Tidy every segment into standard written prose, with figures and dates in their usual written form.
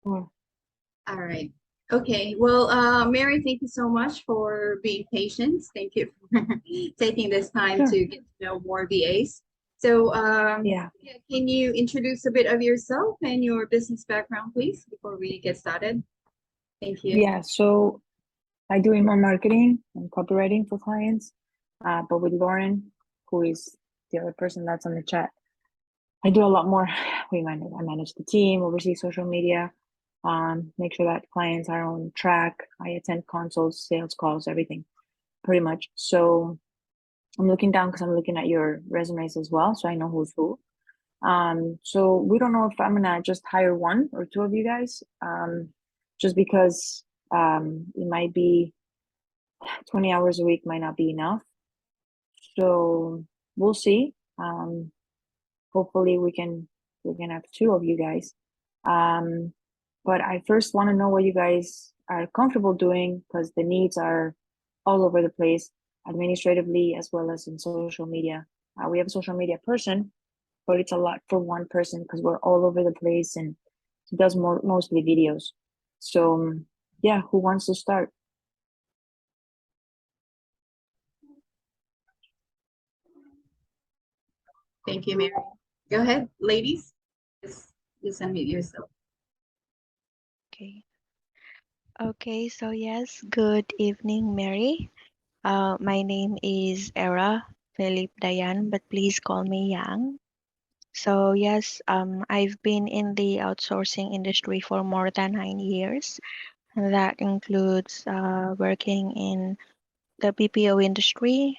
Sure. All right. Okay. Well, Mary, thank you so much for being patient. Thank you for taking this time Sure. to get to know more VAs. So, Yeah. yeah, can you introduce a bit of yourself and your business background, please, before we get started? Thank you. Yeah. So I do email marketing and copywriting for clients. But with Lauren, who is the other person that's on the chat, I do a lot more. I manage the team, oversee social media, make sure that clients are on track. I attend consults, sales calls, everything pretty much. So I'm looking down because I'm looking at your resumes as well, so I know who's who. So we don't know if I'm gonna just hire one or two of you guys, just because it might be 20 hours a week might not be enough. So we'll see. Hopefully we can have two of you guys. Um, but I first want to know what you guys are comfortable doing because the needs are all over the place, administratively as well as in social media. We have a social media person, but it's a lot for one person because we're all over the place and he does mostly videos. So yeah, who wants to start? Thank you, Mary. Go ahead, ladies. Just unmute yourself. Okay. Okay, so yes, good evening, Mary. My name is Era Philip Dayan, but please call me Yang. So yes, I've been in the outsourcing industry for more than 9 years. And that includes working in the BPO industry,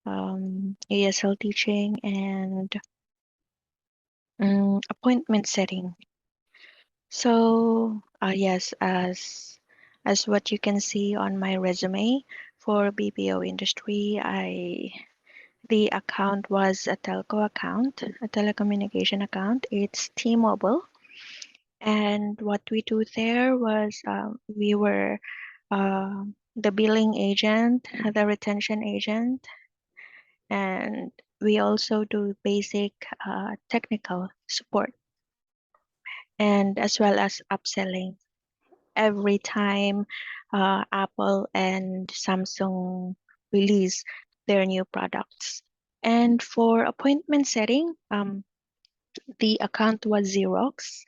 ASL teaching, and appointment setting. So, yes, as what you can see on my resume for BPO industry, I the account was a telco account, a telecommunication account. It's T-Mobile, and what we do there was we were uh, the billing agent, the retention agent, and we also do basic technical support and as well as upselling every time Apple and Samsung release their new products. And for appointment setting, the account was Xerox.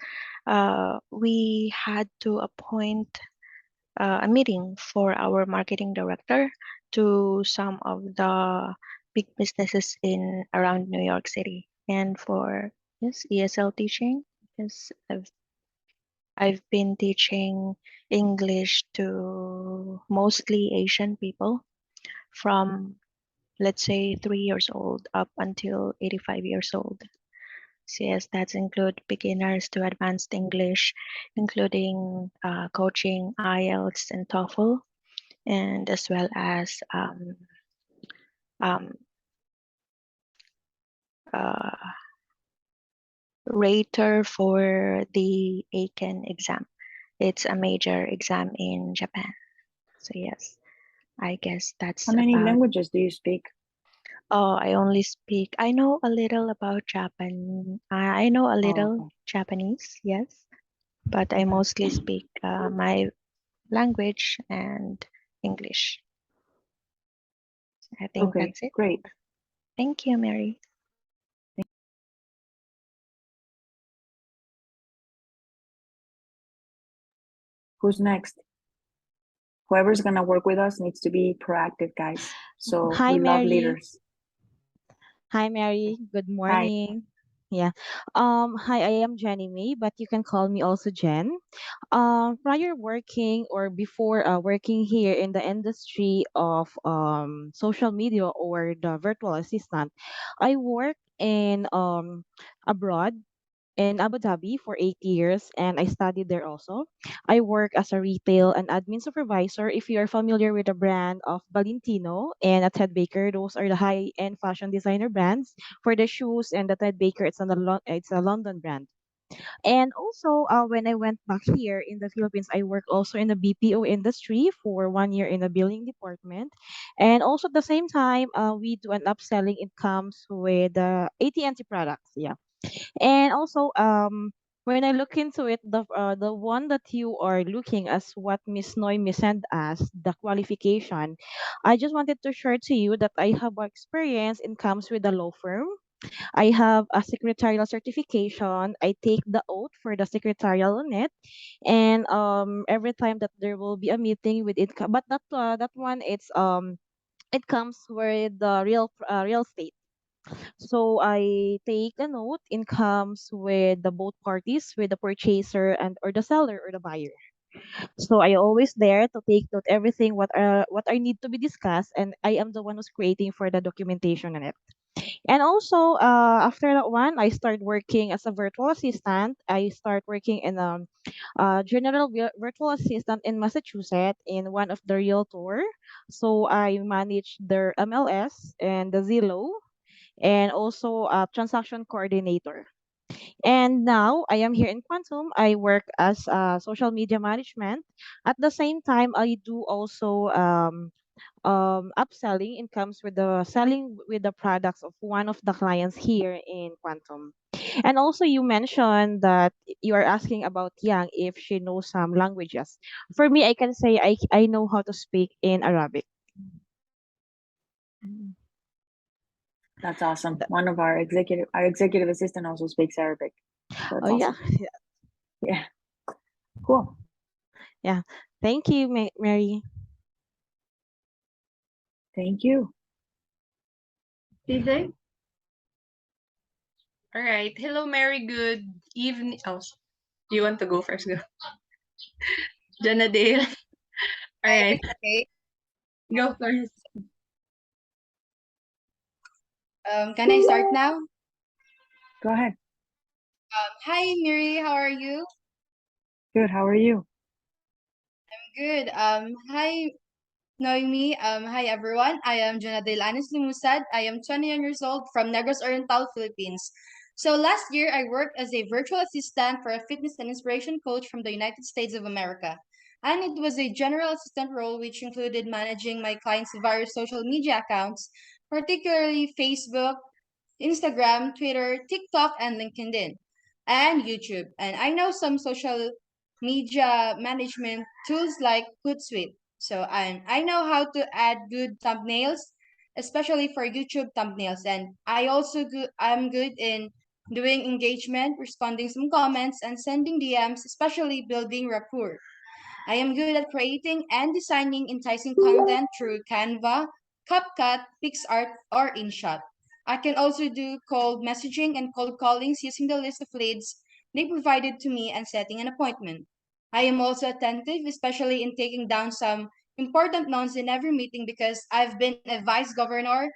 We had to appoint a meeting for our marketing director to some of the big businesses in around New York City. And for yes, ESL teaching, yes, I've been teaching English to mostly Asian people from, let's say, 3 years old up until 85 years old. So yes, that's include beginners to advanced English, including coaching IELTS and TOEFL, and as well as um, uh, rater for the Aiken exam. It's a major exam in Japan. So yes. I guess How that's many about. languages do you speak? Oh, I only speak. I know a little about Japan. I know a Oh, little okay. Japanese, yes, but I Okay. mostly speak my language and English. I think Okay, that's it. great. Thank you, Mary. Who's next? Whoever's gonna work with us needs to be proactive, guys. So Hi, we love Mary. leaders. Hi, Mary. Good Hi. morning. Yeah. Hi, I am Jenny May, but you can call me also Jen. Prior working or before working here in the industry of social media or the virtual assistant, I worked in abroad in Abu Dhabi for 8 years and I studied there also. I work as a retail and admin supervisor. If you are familiar with the brand of Valentino and a Ted Baker, those are the high-end fashion designer brands. For the shoes and the Ted Baker, it's a London brand. And also, when I went back here in the Philippines, I worked also in the BPO industry for 1 year in the billing department. And also at the same time, we do an upselling. It comes with AT&T products. Yeah. And also, when I look into it, the one that you are looking as what Miss Noemi sent us, the qualification, I just wanted to share to you that I have experience in comes with a law firm. I have a secretarial certification. I take the oath for the secretarial on it, and every time that there will be a meeting with it, but that one it comes with the real estate. So I take a note. It comes with the both parties, with the purchaser and or the seller or the buyer. So I always there to take note everything what I need to be discussed, and I am the one who's creating for the documentation on it. And also, after that one, I started working as a virtual assistant. I start working in general virtual assistant in Massachusetts in one of the realtor. So I manage their MLS and the Zillow, and also a transaction coordinator. And now I am here in Quantum. I work as social media management. At the same time, I do also upselling. It comes with the selling with the products of one of the clients here in Quantum. And also, you mentioned that you are asking about Yang if she knows some languages. For me, I can say I know how to speak in Arabic. Mm. That's awesome. One of our executive assistant also speaks Arabic. So Oh that's yeah, awesome. Yeah. Cool. yeah. Thank you, Mary. Thank you. TJ? All right. Hello, Mary. Good evening. Oh, do you want to go first? Go. Janadale. All right. Okay. Go first. Can I start now? Go ahead. Hi, Miri. How are you? Good. How are you? Good. Hi, Noemi. Hi, everyone. I am Jonadel Anis Limusad. I am 21 years old from Negros Oriental, Philippines. So last year, I worked as a virtual assistant for a fitness and inspiration coach from the United States of America. And it was a general assistant role, which included managing my clients' various social media accounts, particularly Facebook, Instagram, Twitter, TikTok, and LinkedIn, and YouTube. And I know some social media management tools like Hootsuite. So I know how to add good thumbnails, especially for YouTube thumbnails. And I'm good in doing engagement, responding some comments, and sending DMs, especially building rapport. I am good at creating and designing enticing content through Canva, CapCut, PixArt, or InShot. I can also do cold messaging and cold callings using the list of leads they provided to me and setting an appointment. I am also attentive, especially in taking down some important notes in every meeting because I've been a vice governor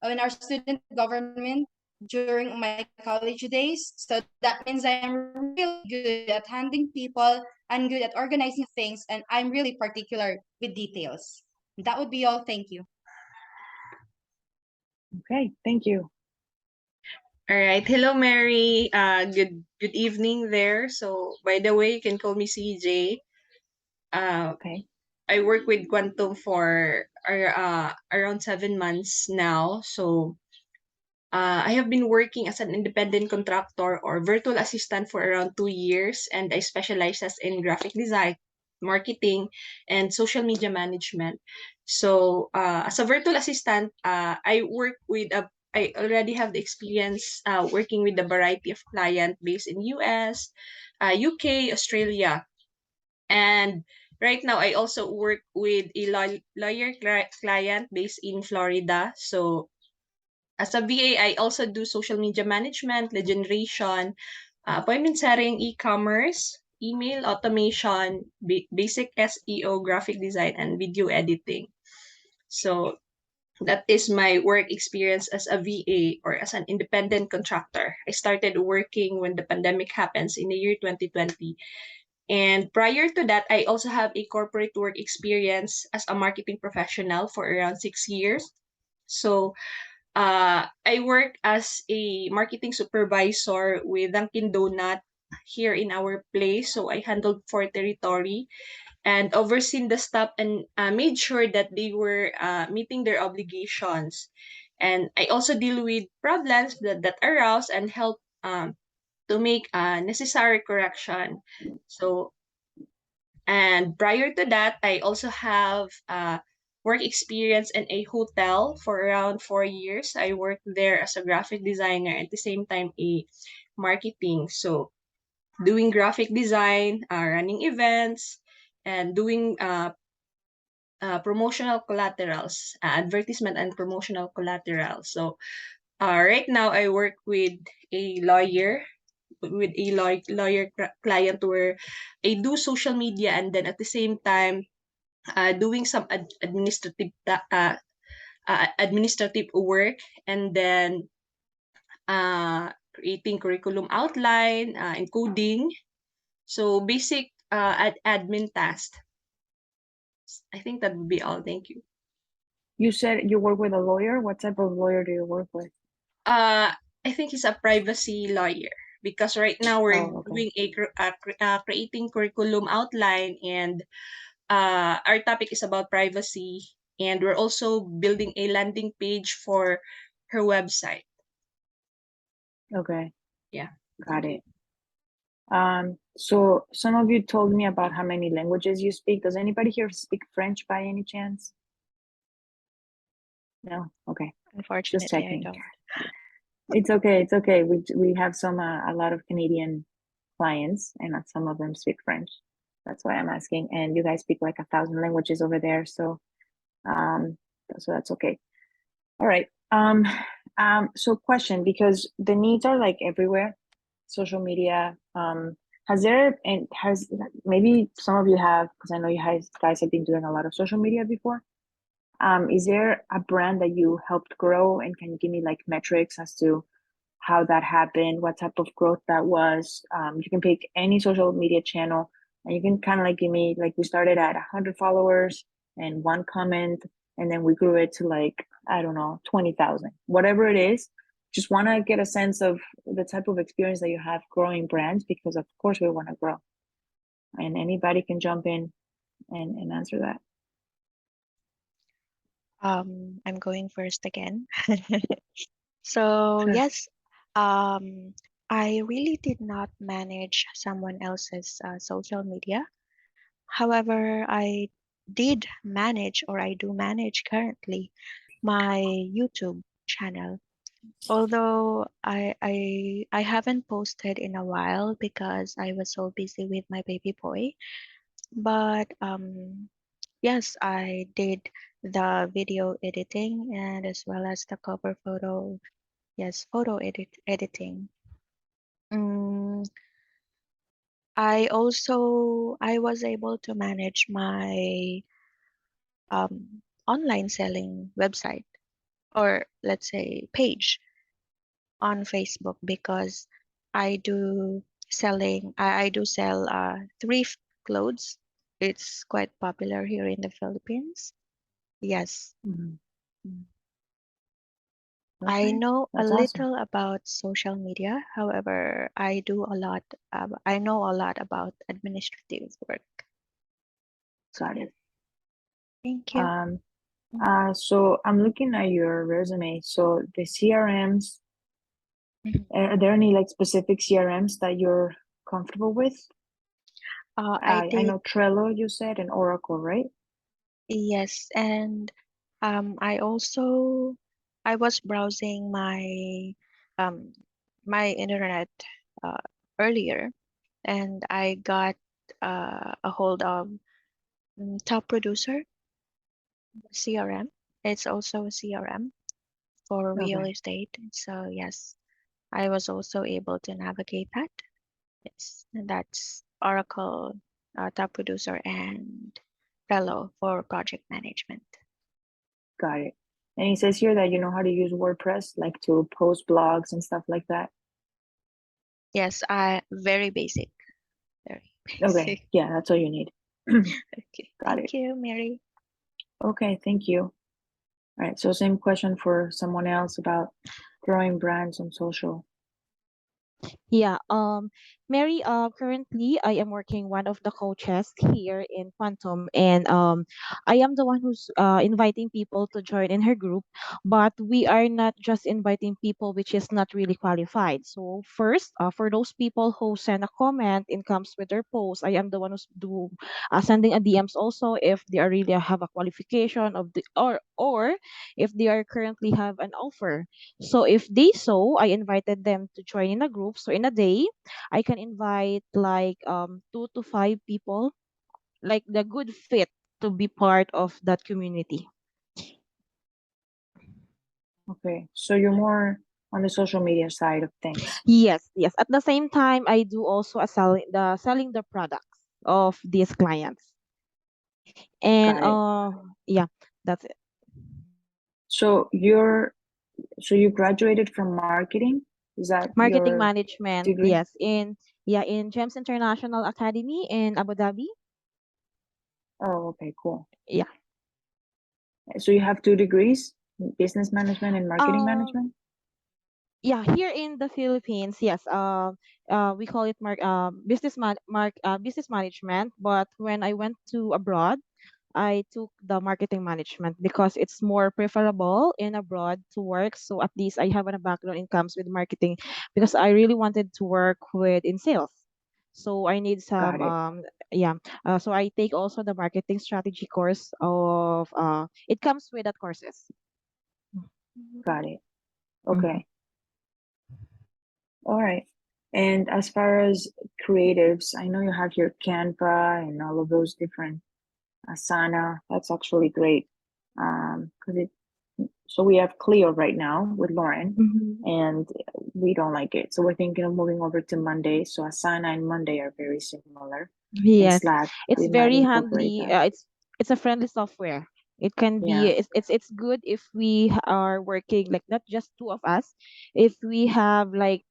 in our student government during my college days. So that means I am really good at handling people and good at organizing things, and I'm really particular with details. That would be all. Thank you. Okay. Thank you. All right. Hello, Mary. Good evening there. So, by the way, you can call me CJ. Okay. I work with Quantum for around 7 months now. So, I have been working as an independent contractor or virtual assistant for around 2 years, and I specialize as in graphic design, marketing, and social media management. So, as a virtual assistant, I already have the experience working with a variety of clients based in US, UK, Australia, and right now I also work with a lawyer client based in Florida. So as a VA, I also do social media management, lead generation, appointment setting, e-commerce, email automation, basic SEO, graphic design, and video editing. So that is my work experience as a VA or as an independent contractor. I started working when the pandemic happens in the year 2020. And prior to that, I also have a corporate work experience as a marketing professional for around 6 years. So I work as a marketing supervisor with Dunkin' Donut here in our place. So I handled 4 territory and overseen the staff and made sure that they were meeting their obligations. And I also deal with problems that arouse and help to make a necessary correction. So, and prior to that, I also have work experience in a hotel for around 4 years. I worked there as a graphic designer at the same time a marketing. So doing graphic design, running events, and doing promotional collaterals, advertisement and promotional collateral. So right now I work with a lawyer, client where I do social media and then at the same time doing some administrative work, and then creating curriculum outline, encoding. So basic admin tasks. I think that would be all. Thank you. You said you work with a lawyer. What type of lawyer do you work with? I think he's a privacy lawyer because right now we're Oh, okay. doing creating curriculum outline, and our topic is about privacy, and we're also building a landing page for her website. Okay. Yeah. Got it. So some of you told me about how many languages you speak. Does anybody here speak French by any chance? No? Okay. Unfortunately, I checking. don't. It's okay. It's okay. We have a lot of Canadian clients, and not some of them speak French. That's why I'm asking. And you guys speak like 1,000 languages over there, so that's okay. All right. So question, because the needs are like everywhere, social media. Has maybe some of you have, because I know you guys have been doing a lot of social media before. Is there a brand that you helped grow, and can you give me like metrics as to how that happened, what type of growth that was? You can pick any social media channel, and you can kind of like give me, like, we started at 100 followers and one comment, and then we grew it to like, I don't know, 20,000, whatever it is. Just want to get a sense of the type of experience that you have growing brands, because of course we want to grow, and anybody can jump in and answer that. I'm going first again. So Sure. yes, I really did not manage someone else's social media. However, I did manage, or I do manage currently, my YouTube channel. Although I haven't posted in a while because I was so busy with my baby boy. But yes, I did the video editing and as well as the cover photo. Yes, editing. Mm, I was able to manage my online selling website, or let's say page on Facebook, because I do sell thrift clothes. It's quite popular here in the Philippines. Yes. Mhm. I Okay, know a that's awesome. little about social media. However, I know a lot about administrative work. Got it. Thank you. So I'm looking at your resume. So the CRMs, Mhm. are there any like specific CRMs that you're comfortable with? I I did, know Trello, you said, and Oracle, right? yes, and I was browsing um my internet uh, earlier, and I got a hold of Top Producer CRM. It's also a CRM for real Okay, estate. So yes, I was also able to navigate that. Yes, and that's Oracle, Top Producer, and Trello for project management. got it. And it says here that you know how to use WordPress, like to post blogs and stuff like that. Yes, I very basic, very Okay, basic. yeah, that's all you need. Okay, Got it. thank you, Mary. Okay, thank you. All right, so same question for someone else about growing brands on social. Yeah. Mary, currently I am working one of the coaches here in Quantum, and I am the one who's inviting people to join in her group. But we are not just inviting people which is not really qualified. So first, for those people who send a comment and comes with their post, I am the one who's sending a DMs also if they are really have a qualification of the or if they are currently have an offer. So if they so, I invited them to join in a group. So in a day, I can invite like 2 to 5 people, like the good fit to be part of that community. Okay, so you're more on the social media side of things. Yes, yes. At the same time, I do also a selling the products of these clients. And Got it. yeah, that's it. So you graduated from marketing? Is that Marketing your management, degree? yes, in Gems International Academy in Abu Dhabi. Oh, okay, cool. Yeah. So you have two degrees, business management and marketing Um management? yeah, here in the Philippines, yes, we call it business management. But when I went to abroad, I took the marketing management because it's more preferable in abroad to work. So at least I have a background in comes with marketing because I really wanted to work with in sales. So I need some Got it. yeah. So I take also the marketing strategy course of it comes with that courses. Got it. Mhm. Okay. All right. And as far as creatives, I know you have your Canva and all of those different Asana. That's actually great. Because it so we have Clio right now with Lauren, Mhm. and we don't like it. So we're thinking of moving over to Monday. So Asana and Monday are very similar. And Yes, Slack, it's we might very incorporate handy. that. It's a friendly software. It can be Yeah, it's good if we are working like not just two of us. If we have like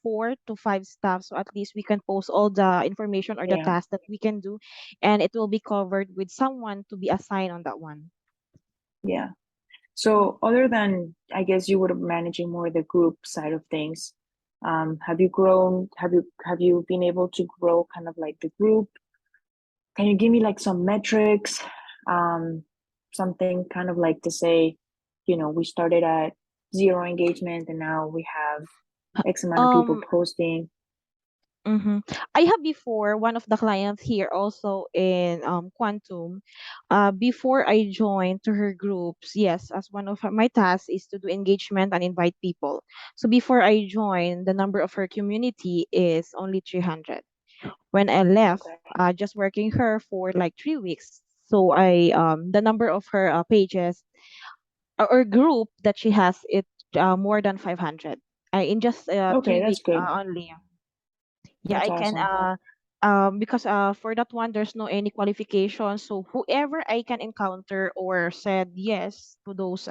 4 to 5 staff, so at least we can post all the information or the yeah, tasks that we can do, and it will be covered with someone to be assigned on that one. yeah. So other than, I guess you would have managing more the group side of things, have you grown, have you been able to grow kind of like the group? Can you give me like some metrics? Um, Something kind of like to say, we started at 0 engagement and now we have X amount of people Um, posting. Mm-hmm. I have before one of the clients here also in Quantum. Before I joined to her groups, yes, as one of my tasks is to do engagement and invite people. So before I joined, the number of her community is only 300. When I left, Okay. just working her for like 3 weeks, so I the number of her pages or group that she has it more than 500. In just Okay, three that's weeks good. only. Yeah, That's I can awesome. because for that one there's no any qualification. So whoever I can encounter or said yes to those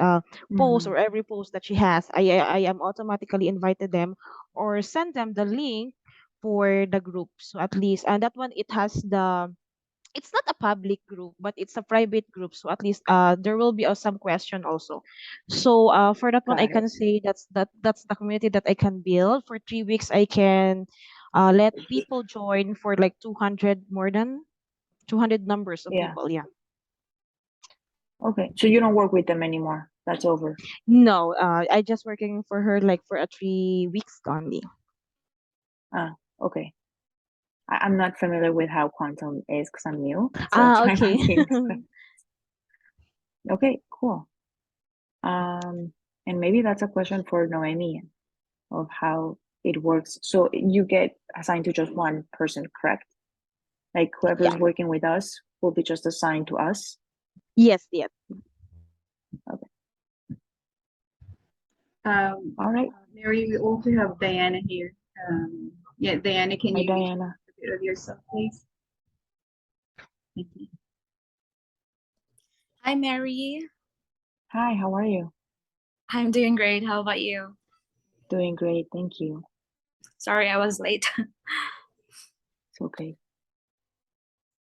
posts Hmm. or every post that she has, I am automatically invited them or send them the link for the group. So at least and that one it has the it's not a public group but it's a private group, so at least there will be some question also. So for that one I Got it. can say that's the community that I can build for 3 weeks. I can let people join for like 200, more than 200 numbers of Yeah. people, yeah. Okay. So you don't work with them anymore. That's over. No, I just working for her like for a 3 weeks only. Ah, okay. I'm not familiar with how quantum is because I'm new. So that's why I'm Okay. asking this question. Okay, cool. And maybe that's a question for Noemi of how it works. So you get assigned to just one person, correct? Like Yeah. whoever's working with us will be just assigned to us. Yes, yes. Okay. Um, All right. Mary, we also have Diana here. Yeah, Diana, can Hi, you introduce Diana. a bit of yourself, please? Thank you. Hi, Mary. Hi, how are you? I'm doing great. How about you? Doing great. Thank you. Sorry, I was late. It's okay.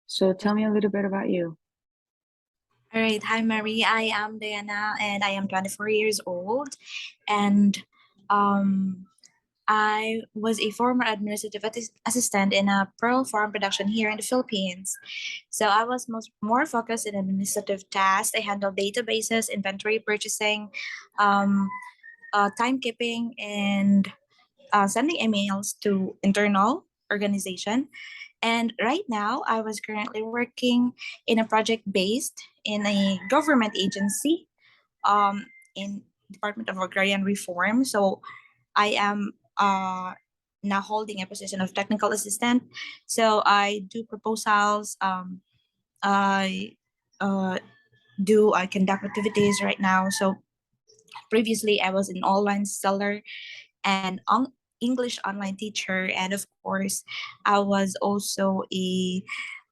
So tell me a little bit about you. All right. Hi, Mary. I am Diana and I am 24 years old. And um, I was a former administrative assistant in a pearl farm production here in the Philippines. So I was more focused in administrative tasks. I handled databases, inventory purchasing, um, timekeeping, and sending emails to internal organization. And right now, I was currently working in a project based in a government agency, in Department of Agrarian Reform. So I am now holding a position of technical assistant. So I do proposals. I uh, I conduct activities right now. So previously, I was an online seller and English online teacher, and of course, I was also a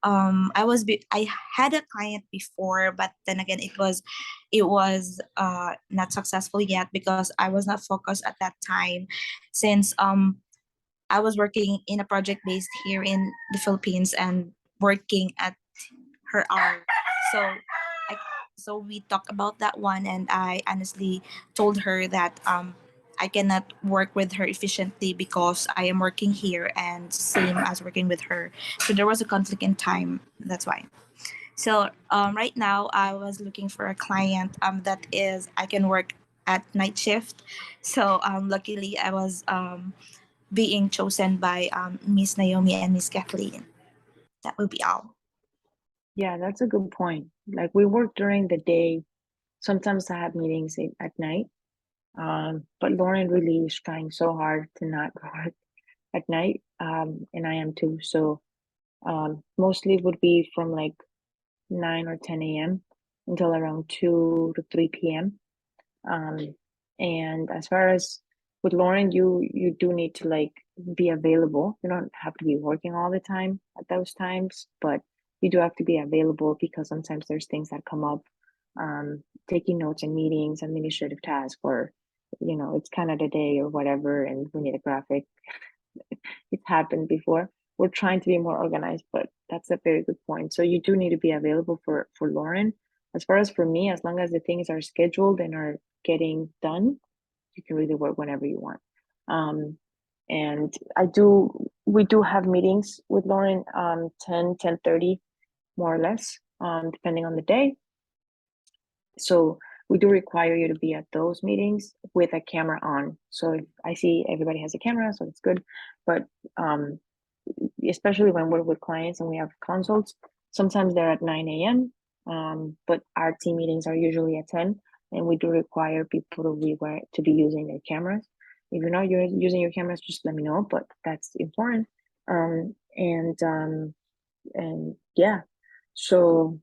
I had a client before, but then again, it was not successful yet because I was not focused at that time, since I was working in a project based here in the Philippines and working at her hour. So I so we talked about that one, and I honestly told her that I cannot work with her efficiently because I am working here and same as working with her. So there was a conflict in time. That's why. So right now I was looking for a client that is I can work at night shift. So luckily I was being chosen by Miss Naomi and Miss Kathleen. That would be all. Yeah, that's a good point. Like we work during the day. Sometimes I have meetings at night. But Lauren really is trying so hard to not work at night. And I am too. So mostly would be from like 9 or 10 a.m. until around 2 to 3 p.m. Um, and as far as with Lauren, you do need to like be available. You don't have to be working all the time at those times, but you do have to be available because sometimes there's things that come up. Taking notes in meetings, administrative tasks, or it's kind of the day or whatever, and we need a graphic. It's happened before. We're trying to be more organized, but that's a very good point. So you do need to be available for Lauren. As far as for me, as long as the things are scheduled and are getting done, you can really work whenever you want. And we do have meetings with Lauren 10:30, more or less, depending on the day. So we do require you to be at those meetings with a camera on. So I see everybody has a camera, so it's good. But especially when we're with clients and we have consults, sometimes they're at 9 a.m. But our team meetings are usually at 10, and we do require people to be using their cameras. If you're not using your cameras, just let me know. But that's important. And yeah, so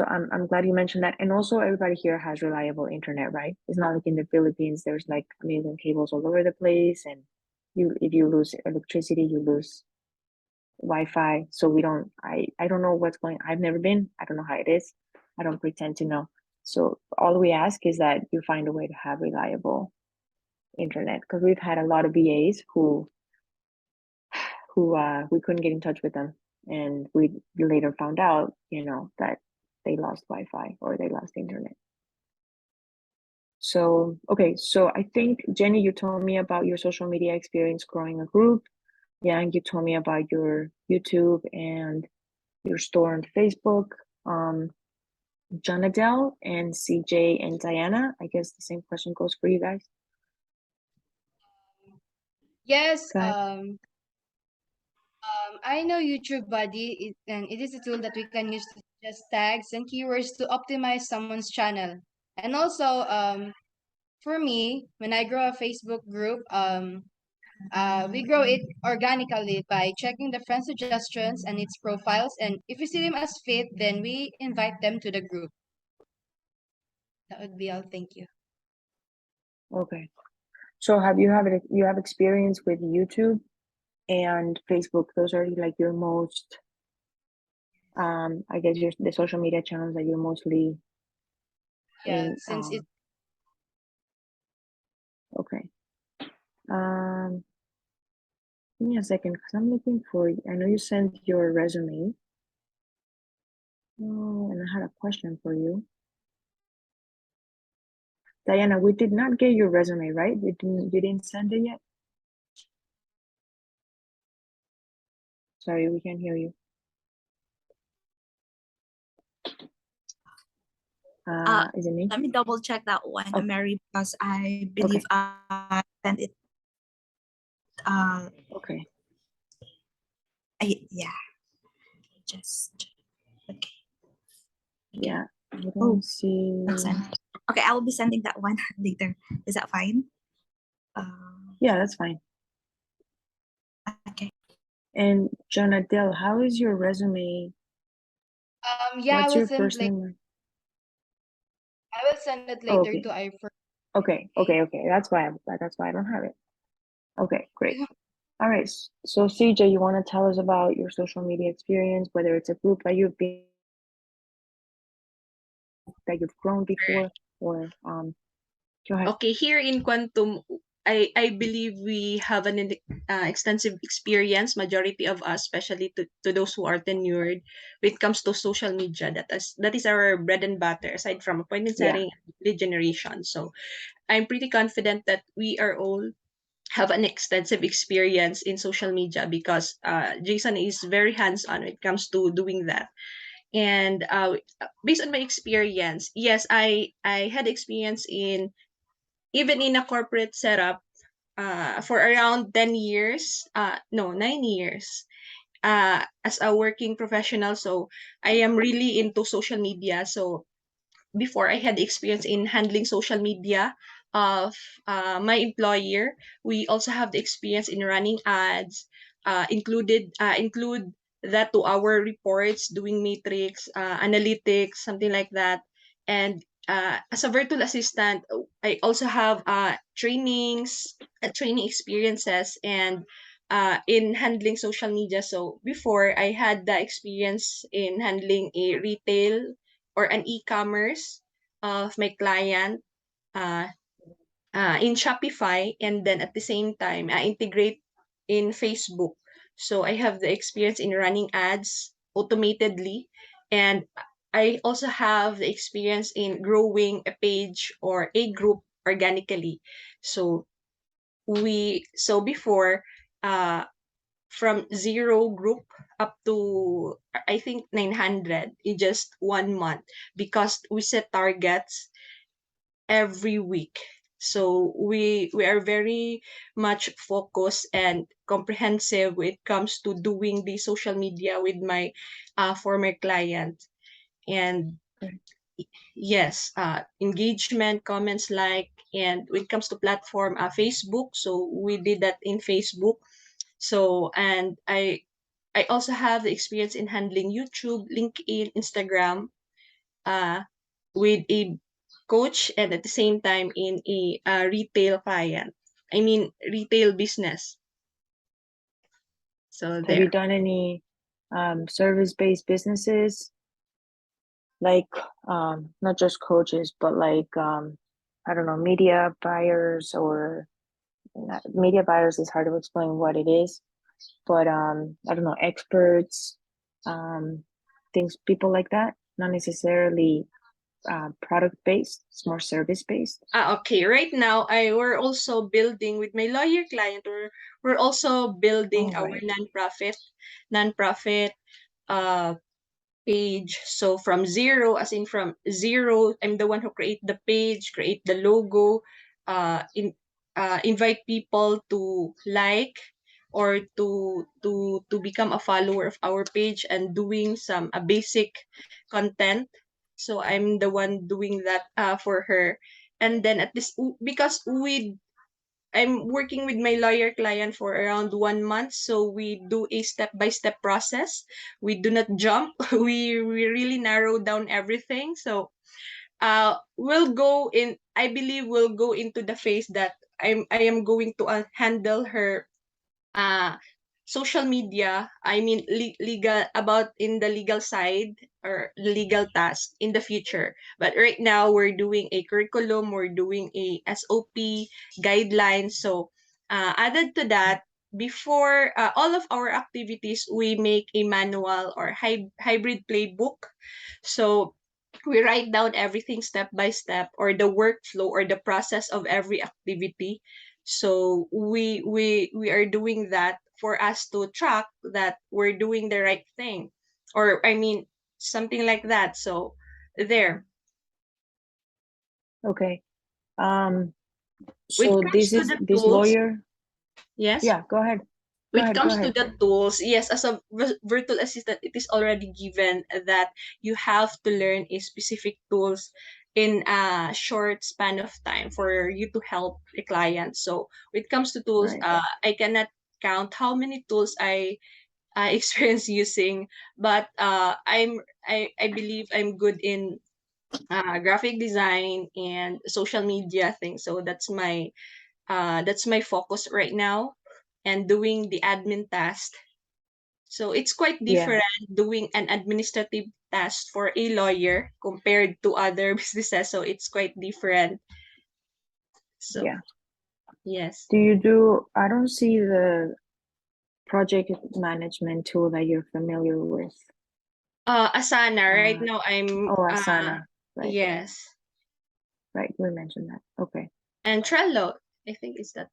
I'm glad you mentioned that. And also everybody here has reliable internet, right? It's not like in the Philippines, there's like a million cables all over the place. And if you lose electricity, you lose Wi-Fi. So I don't know what's going, I've never been, I don't know how it is. I don't pretend to know. So all we ask is that you find a way to have reliable internet, because we've had a lot of VAs who we couldn't get in touch with them, and we later found out that they lost Wi-Fi or they lost internet. So okay, so I think Jenny, you told me about your social media experience growing a group. Yang, you told me about your YouTube and your store on Facebook. Jonadel and CJ and Diana, I guess the same question goes for you guys. Yes, Go ahead. I know YouTube Buddy, and it is a tool that we can use to suggest tags and keywords to optimize someone's channel. And also, for me, when I grow a Facebook group, we grow it organically by checking the friend suggestions and its profiles. And if we see them as fit, then we invite them to the group. That would be all. Thank you. Okay. So you have experience with YouTube and Facebook? Those are like your most, I guess the social media channels that you're mostly Yeah, in. since it Okay. Um, Give me a second because I'm looking for. I know you sent your resume. Oh, and I had a question for you. Diana, we did not get your resume, right? You didn't send it yet? Sorry, we can't hear you. Is it me? Let me double check that one, Okay. Mary, because I believe I sent it. Okay. Yeah. Just okay. Yeah. I don't Oh, see. that's sent. Okay, I will be sending that one later. Is that fine? Yeah, that's fine. Okay. And Jonadel, how is your resume? Yeah, What's your first name? I will send it Oh, later okay. to I. Okay. That's why I don't have it. Okay, great. All right. So CJ, you want to tell us about your social media experience, whether it's a group that you've grown before, or go ahead. Okay, here in Quantum, I believe we have an extensive experience, majority of us, especially to those who are tenured, when it comes to social media. That is our bread and butter, aside from appointment Yeah. setting and lead generation. So I'm pretty confident that we are all have an extensive experience in social media because Jason is very hands-on when it comes to doing that. And based on my experience, yes, I had experience in even in a corporate setup for around 10 years, no, 9 years as a working professional. So I am really into social media. So before I had experience in handling social media of my employer. We also have the experience in running ads, include that to our reports, doing matrix, analytics, something like that. And as a virtual assistant, I also have training experiences and in handling social media. So before I had the experience in handling a retail or an e-commerce of my client uh, in Shopify, and then at the same time I integrate in Facebook. So I have the experience in running ads automatedly, and I also have the experience in growing a page or a group organically. So before uh, from zero group up to I think 900 in just 1 month because we set targets every week. So we are very much focused and comprehensive when it comes to doing the social media with my former client. And Okay. yes, engagement, comments, like, and when it comes to platform, Facebook. So we did that in Facebook. So and I also have the experience in handling YouTube, LinkedIn, Instagram, uh, with a coach and at the same time in a retail client. I mean retail business. So Have you there. done any service-based businesses, like not just coaches, but like I don't know, media buyers, or media buyers is hard to explain what it is, but I don't know, experts, um things, people like that, not necessarily product based, it's more service based. Okay, right now we're also building with my lawyer client. We're also building All our right. nonprofit uh page. So from zero, as in from zero, I'm the one who create the page, create the logo, invite people to like or to become a follower of our page and doing some basic content. So I'm the one doing that for her. And then at this because I'm working with my lawyer client for around 1 month, so we do a step-by-step process. We do not jump. We really narrow down everything. So we'll go in. I believe we'll go into the phase that I am going to handle her uh social media. I mean legal, about in the legal side or legal task in the future. But right now we're doing a curriculum, we're doing a SOP guidelines. So added to that, before all of our activities, we make a manual or hybrid playbook. So we write down everything step by step, or the workflow or the process of every activity. So we are doing that for us to track that we're doing the right thing, or I mean something like that. So there. Okay. When it So comes to the this tools, lawyer. yes. Yeah, go ahead. When it Go comes to ahead. the tools, yes, as a virtual assistant, it is already given that you have to learn a specific tools in a short span of time for you to help a client. So when it comes to tools, Right. I cannot count how many tools I experience using, but I believe I'm good in graphic design and social media things. So that's my focus right now, and doing the admin task. So it's quite Yeah. different doing an administrative task for a lawyer compared to other businesses. So it's quite different. So Yeah. yes. Do you do? I don't see the project management tool that you're familiar with. Asana. Right now I'm Oh, Asana. Right. yes. Right. We mentioned that. Okay. And Trello. I think is that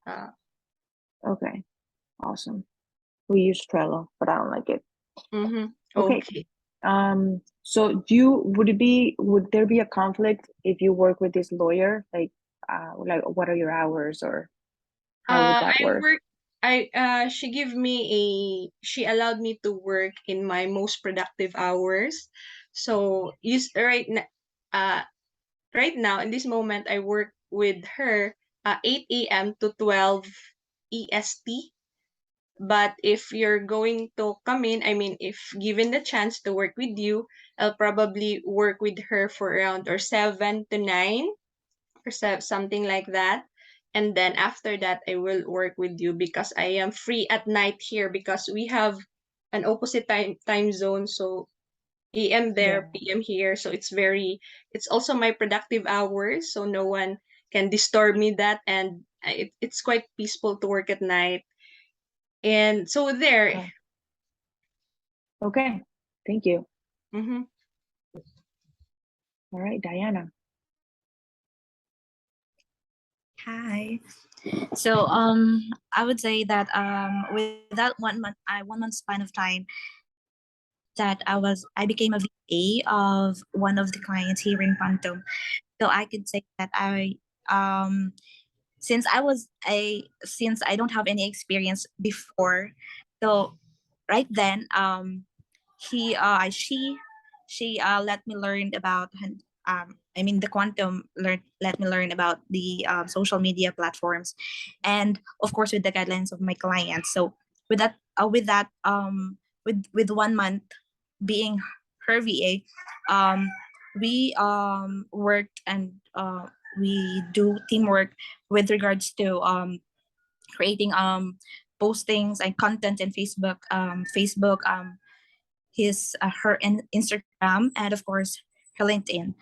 Okay. Awesome. We use Trello, but I don't like it. mm-hmm. Okay. Okay. So would there be a conflict if you work with this lawyer? Like what are your hours, or how would that I work? work. She allowed me to work in my most productive hours. So uh right now in this moment I work with her 8 a.m. to 12 EST. But if you're going to come in, I mean, if given the chance to work with you, I'll probably work with her for around or 7 to 9 or something like that. And then after that, I will work with you because I am free at night here because we have an opposite time zone. So AM there, Yeah. PM here. So it's also my productive hours. So no one can disturb me that. And it's quite peaceful to work at night. And so there. Okay. Okay. Thank you. Mm-hmm. All right, Diana. Hi. So I would say that with that 1 month 1 month span of time that I became a VA of one of the clients here in Pantom. So I could say that um since since I don't have any experience before, so right then he she let me learn about I mean the let me learn about the social media platforms, and of course with the guidelines of my clients. So with that with 1 month being her VA, we worked and we do teamwork with regards to creating postings and content in Facebook, his her Instagram, and of course her LinkedIn.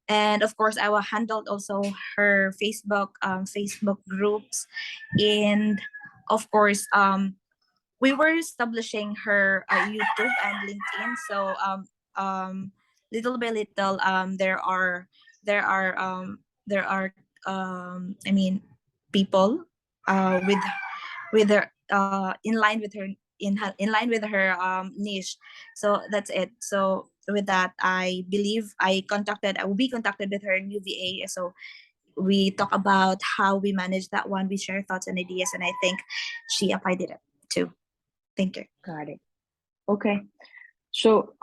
And of course I will handle also her Facebook groups. And of course we were establishing her YouTube and LinkedIn. So little by little there are there are I mean people with her in line with her in line with her niche. So that's it. So with that, I believe I will be contacted with her new VA. So we talk about how we manage that one. We share thoughts and ideas, and I think she applied it too. Thank you. Got it. Okay. So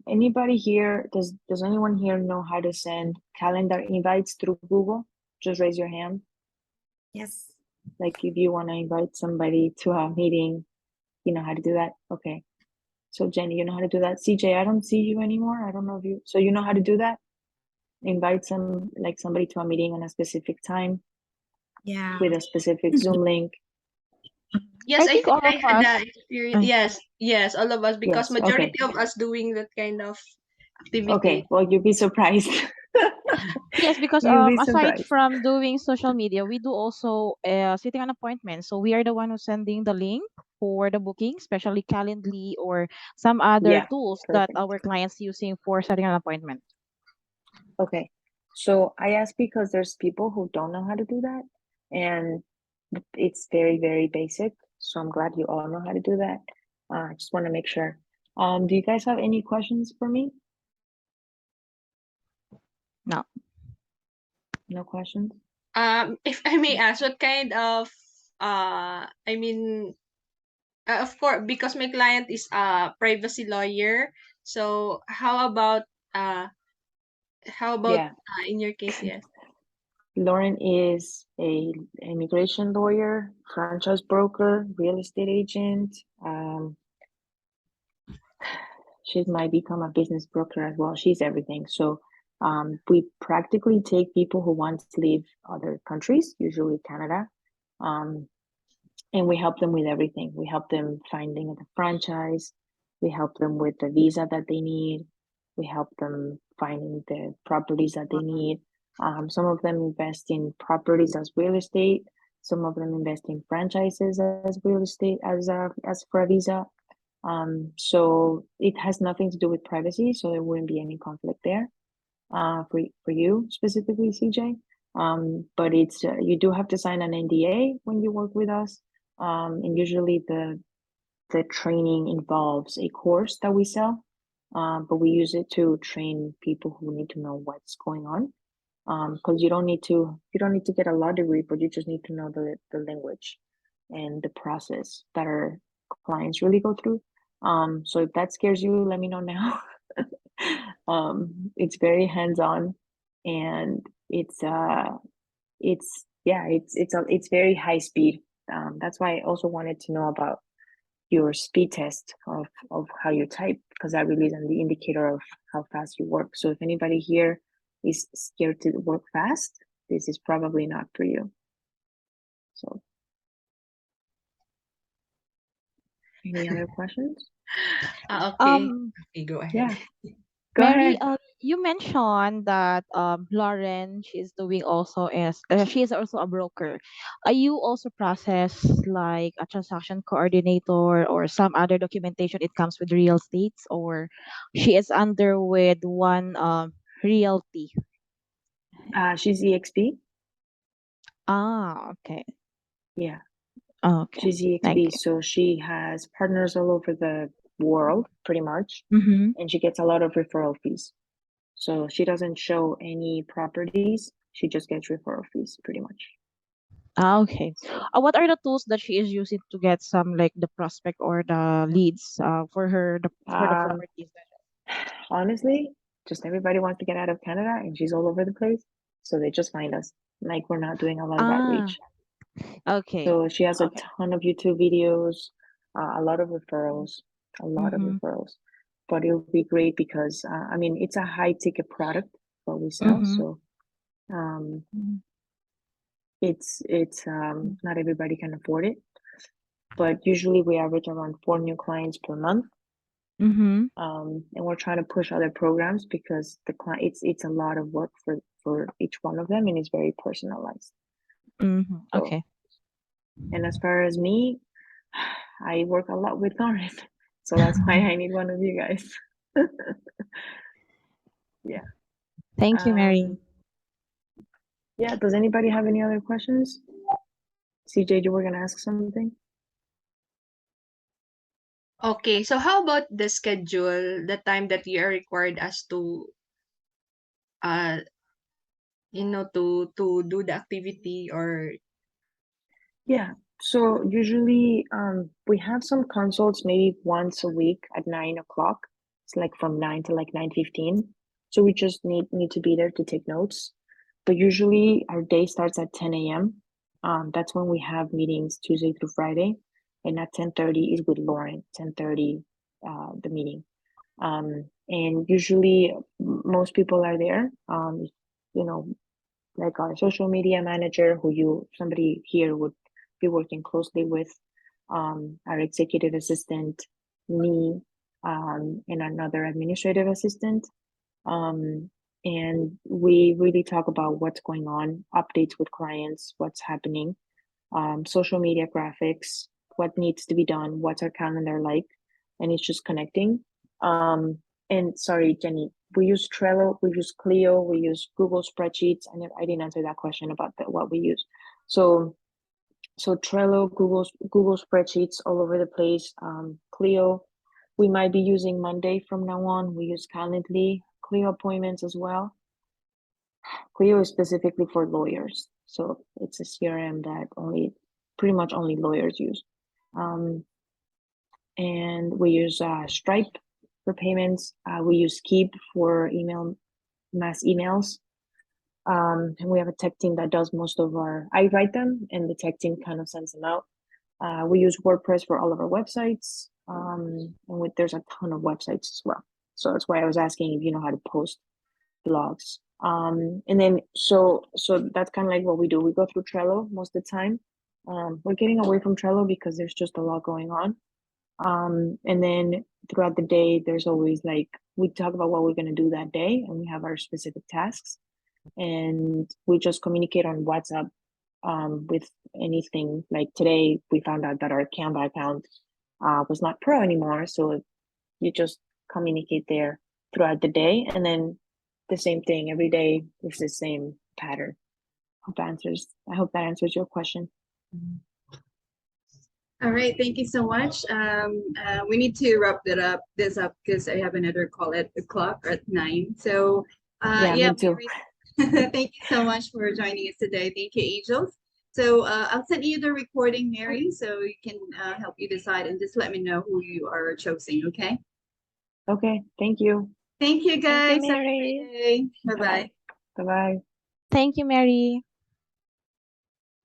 anybody here, does anyone here know how to send calendar invites through Google? Just raise your hand. Yes. Like if you want to invite somebody to a meeting, you know how to do that? Okay. So Jenny, you know how to do that? CJ, I don't see you anymore. I don't know if you, so you know how to do that? Invite somebody to a meeting on a specific time Yeah. with a specific Zoom link. Yes, I I think think all I of had us. that experience. Yes, all of us, because Yes, okay. majority of us doing that kind of activity. Okay, well, you'd be surprised. Yes, because You'd be aside surprised. from doing social media, we do also sitting on appointment. So we are the one who's sending the link for the booking, especially Calendly or some other Yeah, tools that perfect. our clients using for setting an appointment. Okay, so I ask because there's people who don't know how to do that, and it's very, very basic. So I'm glad you all know how to do that. I just want to make sure. Do you guys have any questions for me? No. No questions? If I may ask, what kind of I mean, of course, because my client is a privacy lawyer. So how about Yeah. in your case, yes? Lauren is a immigration lawyer, franchise broker, real estate agent. She might become a business broker as well. She's everything. So we practically take people who want to leave other countries, usually Canada, and we help them with everything. We help them finding the franchise. We help them with the visa that they need. We help them finding the properties that they need. Some of them invest in properties as real estate. Some of them invest in franchises as real estate as for a visa. So it has nothing to do with privacy, so there wouldn't be any conflict there for you specifically, CJ. But it's you do have to sign an NDA when you work with us, and usually the training involves a course that we sell, but we use it to train people who need to know what's going on. Because you don't need to get a law degree, but you just need to know the language and the process that our clients really go through. So if that scares you, let me know now. It's very hands-on, and it's it's very high speed. That's why I also wanted to know about your speed test of how you type, because that really is an indicator of how fast you work. So if anybody here is scared to work fast, this is probably not for you. So any other questions? Okay. Um, Okay, go ahead. Yeah, go Mary, ahead. you mentioned that Lauren, she's doing also as she is also a broker. Are you also process like a transaction coordinator or some other documentation? It comes with real estates, or she is under with one realty. She's EXP. Ah, okay, Yeah, okay. she's Thank EXP. you. So she has partners all over the world, pretty much, Mm-hmm. and she gets a lot of referral fees. So she doesn't show any properties. She just gets referral fees, pretty much. Ah, okay. So What are the tools that she is using to get some like the prospect or the leads for her for the um, properties? honestly, just everybody wants to get out of Canada, and she's all over the place. So they just find us. Like we're not doing a lot of Ah, outreach. okay. So she has a Okay. ton of YouTube videos, a lot of referrals, a lot of Mm-hmm. referrals. But it'll be great because I mean it's a high ticket product what we sell, Mm-hmm. so um, it's not everybody can afford it. But usually we average around 4 new clients per month, Mm-hmm. and we're trying to push other programs because the client it's a lot of work for each one of them, and it's very personalized. Mm-hmm. So, Okay. and as far as me, I work a lot with Lauren, so that's why I need one of you guys. Yeah. Thank you, Mary. Um, yeah. Does anybody have any other questions? CJ, you were gonna ask something? Okay, so how about the schedule, the time that you are required us to uh to do the activity or Yeah. So usually, we have some consults maybe once a week at 9 o'clock. It's like from 9 to like 9:15. So we just need to be there to take notes. But usually our day starts at 10 a.m. That's when we have meetings Tuesday through Friday, and at 10:30 is with Lauren. 10:30, the meeting. And usually most people are there. You know, like our social media manager, somebody here would be working closely with, our executive assistant, me, and another administrative assistant. Um, and we really talk about what's going on, updates with clients, what's happening, social media graphics, what needs to be done, what's our calendar like, and it's just connecting. And sorry, Jenny, we use Trello, we use Clio, we use Google spreadsheets. I didn't answer that question about what we use. So So Trello, Google spreadsheets all over the place. Clio, we might be using Monday from now on. We use Calendly, Clio appointments as well. Clio is specifically for lawyers, so it's a CRM that pretty much only lawyers use. And we use Stripe for payments. We use Keep for mass emails. And we have a tech team that does most of I write them and the tech team kind of sends them out. We use WordPress for all of our websites. And there's a ton of websites as well. So that's why I was asking if you know how to post blogs. And then so that's kind of like what we do. We go through Trello most of the time. We're getting away from Trello because there's just a lot going on. And then throughout the day, there's always we talk about what we're going to do that day, and we have our specific tasks, and we just communicate on WhatsApp with anything. Like today, we found out that our Canva account was not pro anymore, so you just communicate there throughout the day, and then the same thing every day. It's the same pattern. I hope that answers your question. All right, thank you so much. We need to wrap this up because I have another call at the clock at 9. So Me too. Mary, thank you so much for joining us today. Thank you, Angels. So I'll send you the recording, Mary, so you can help you decide and just let me know who you are choosing, okay? Okay, thank you. Thank you, guys. Mary. Have a great day. Bye-bye. Bye-bye. Thank you, Mary.